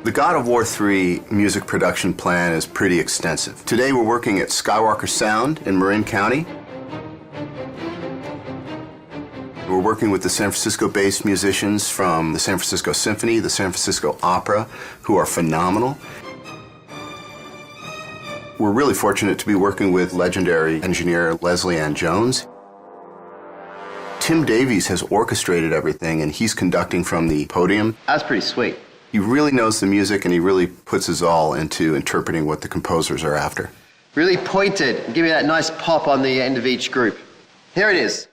The God of War 3 music production plan is pretty extensive. Today we're working at Skywalker Sound in Marin County. We're working with the San Francisco-based musicians from the San Francisco Symphony, the San Francisco Opera, who are phenomenal. We're really fortunate to be working with legendary engineer Leslie Ann Jones. Tim Davies has orchestrated everything, and he's conducting from the podium. That's pretty sweet. He really knows the music, and he really puts his all into interpreting what the composers are after. Really pointed. Give me that nice pop on the end of each group. Here it is.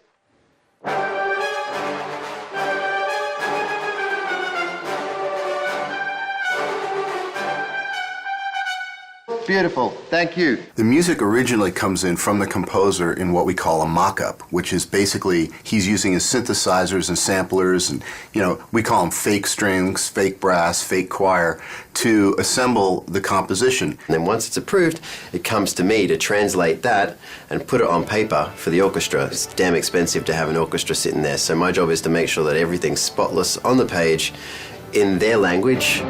Beautiful. Thank you. The music originally comes in from the composer in what we call a mock-up, which is basically he's using his synthesizers and samplers and, we call them fake strings, fake brass, fake choir to assemble the composition. And then once it's approved, it comes to me to translate that and put it on paper for the orchestra. It's damn expensive to have an orchestra sitting there, so my job is to make sure that everything's spotless on the page in their language.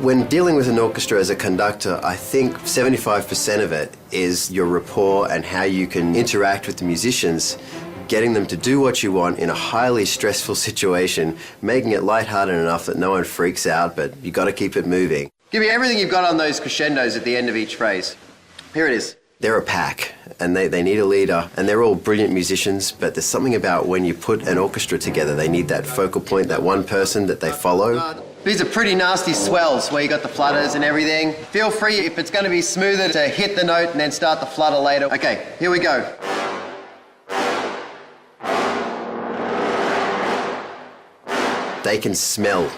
When dealing with an orchestra as a conductor, I think 75% of it is your rapport and how you can interact with the musicians, getting them to do what you want in a highly stressful situation, making it lighthearted enough that no one freaks out, but you got to keep it moving. Give me everything you've got on those crescendos at the end of each phrase. Here it is. They're a pack, and they need a leader, and they're all brilliant musicians, but there's something about when you put an orchestra together, they need that focal point, that one person that they follow. These are pretty nasty swells where you got the flutters and everything. Feel free, if it's going to be smoother, to hit the note and then start the flutter later. Okay, here we go. They can smell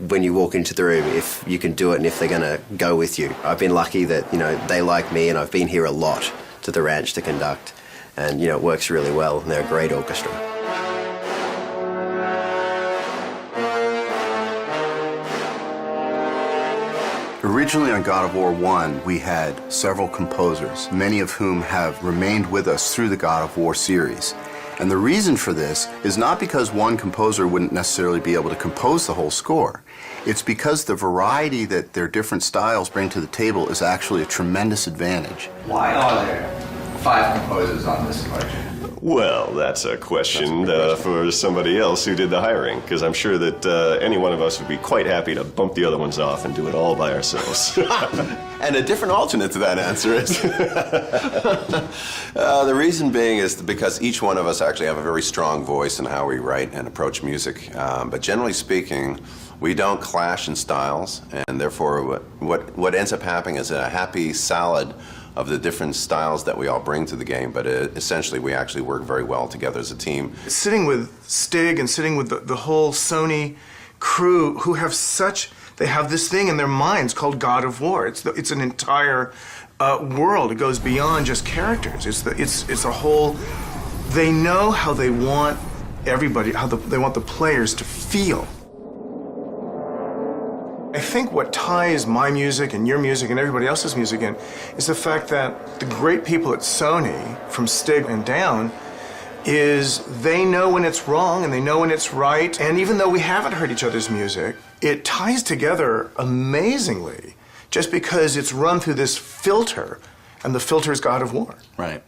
when you walk into the room if you can do it and if they're going to go with you. I've been lucky that, they like me, and I've been here a lot to the ranch to conduct. And, it works really well, and they're a great orchestra. Originally on God of War 1, we had several composers, many of whom have remained with us through the God of War series. And the reason for this is not because one composer wouldn't necessarily be able to compose the whole score. It's because the variety that their different styles bring to the table is actually a tremendous advantage. Why are there 5 composers on this collection? Well, that's a question for somebody else who did the hiring, because I'm sure that any one of us would be quite happy to bump the other ones off and do it all by ourselves. And a different alternate to that answer is the reason being is because each one of us actually have a very strong voice in how we write and approach music. But generally speaking, we don't clash in styles, and therefore what ends up happening is a happy salad of the different styles that we all bring to the game, but essentially we actually work very well together as a team. Sitting with Stig and sitting with the whole Sony crew who have they have this thing in their minds called God of War. It's an entire world. It goes beyond just characters. It's a whole, they know how they want everybody, they want the players to feel. I think what ties my music and your music and everybody else's music in is the fact that the great people at Sony, from Stig and down, is they know when it's wrong and they know when it's right. And even though we haven't heard each other's music, it ties together amazingly just because it's run through this filter, and the filter is God of War. Right.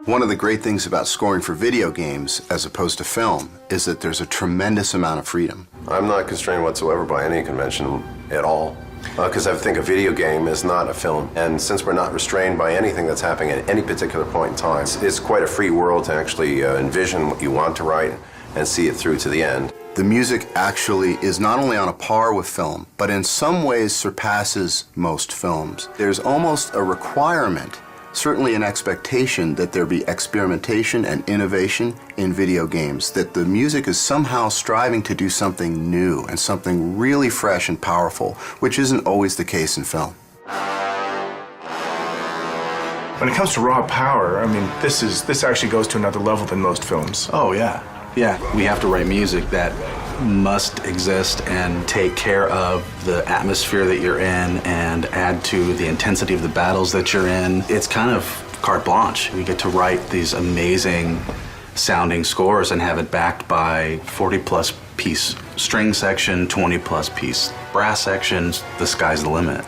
One of the great things about scoring for video games as opposed to film is that there's a tremendous amount of freedom. I'm not constrained whatsoever by any convention at all, because I think a video game is not a film. And since we're not restrained by anything that's happening at any particular point in time, it's quite a free world to actually envision what you want to write and see it through to the end. The music actually is not only on a par with film, but in some ways surpasses most films. There's almost a requirement, certainly an expectation, that there be experimentation and innovation in video games, that the music is somehow striving to do something new and something really fresh and powerful, which isn't always the case in film. When it comes to raw power, I mean, this actually goes to another level than most films. Oh, yeah. Yeah, we have to write music that must exist and take care of the atmosphere that you're in and add to the intensity of the battles that you're in. It's kind of carte blanche. We get to write these amazing sounding scores and have it backed by 40-plus piece string section, 20-plus piece brass sections. The sky's the limit.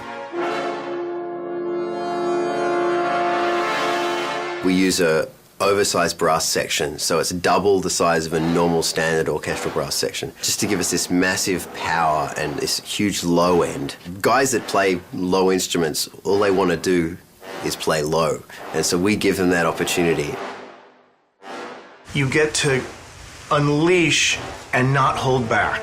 We use a oversized brass section, so it's double the size of a normal standard orchestral brass section, just to give us this massive power and this huge low end. Guys that play low instruments, all they want to do is play low, and so we give them that opportunity. You get to unleash and not hold back,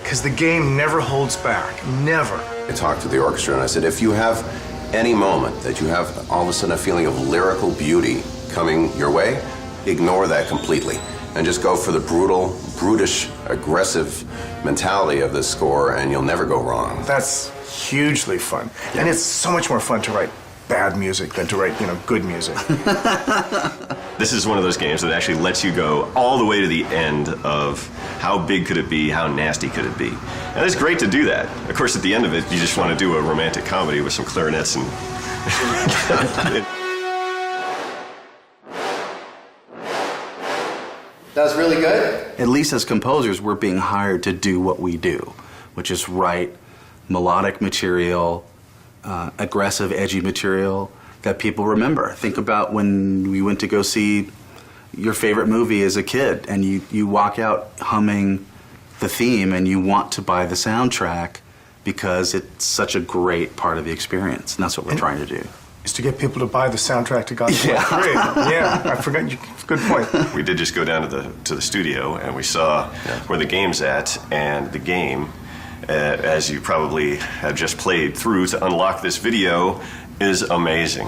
because the game never holds back, never. I talked to the orchestra and I said, if you have any moment that you have all of a sudden a feeling of lyrical beauty coming your way, ignore that completely and just go for the brutal, brutish, aggressive mentality of this score, and you'll never go wrong. That's hugely fun. Yeah. And it's so much more fun to write bad music than to write, good music. This is one of those games that actually lets you go all the way to the end of how big could it be, how nasty could it be. And it's great to do that. Of course, at the end of it, you just want to do a romantic comedy with some clarinets and... That was really good. At least as composers, we're being hired to do what we do, which is write melodic material, aggressive, edgy material that people remember. Think about when we went to go see your favorite movie as a kid, and you walk out humming the theme and you want to buy the soundtrack because it's such a great part of the experience, and that's what we're trying to do. Is to get people to buy the soundtrack to God of War. Great. Yeah, I forgot. Good point. We did just go down to the studio, and we saw where the game's at, and the game, as you probably have just played through to unlock this video, is amazing.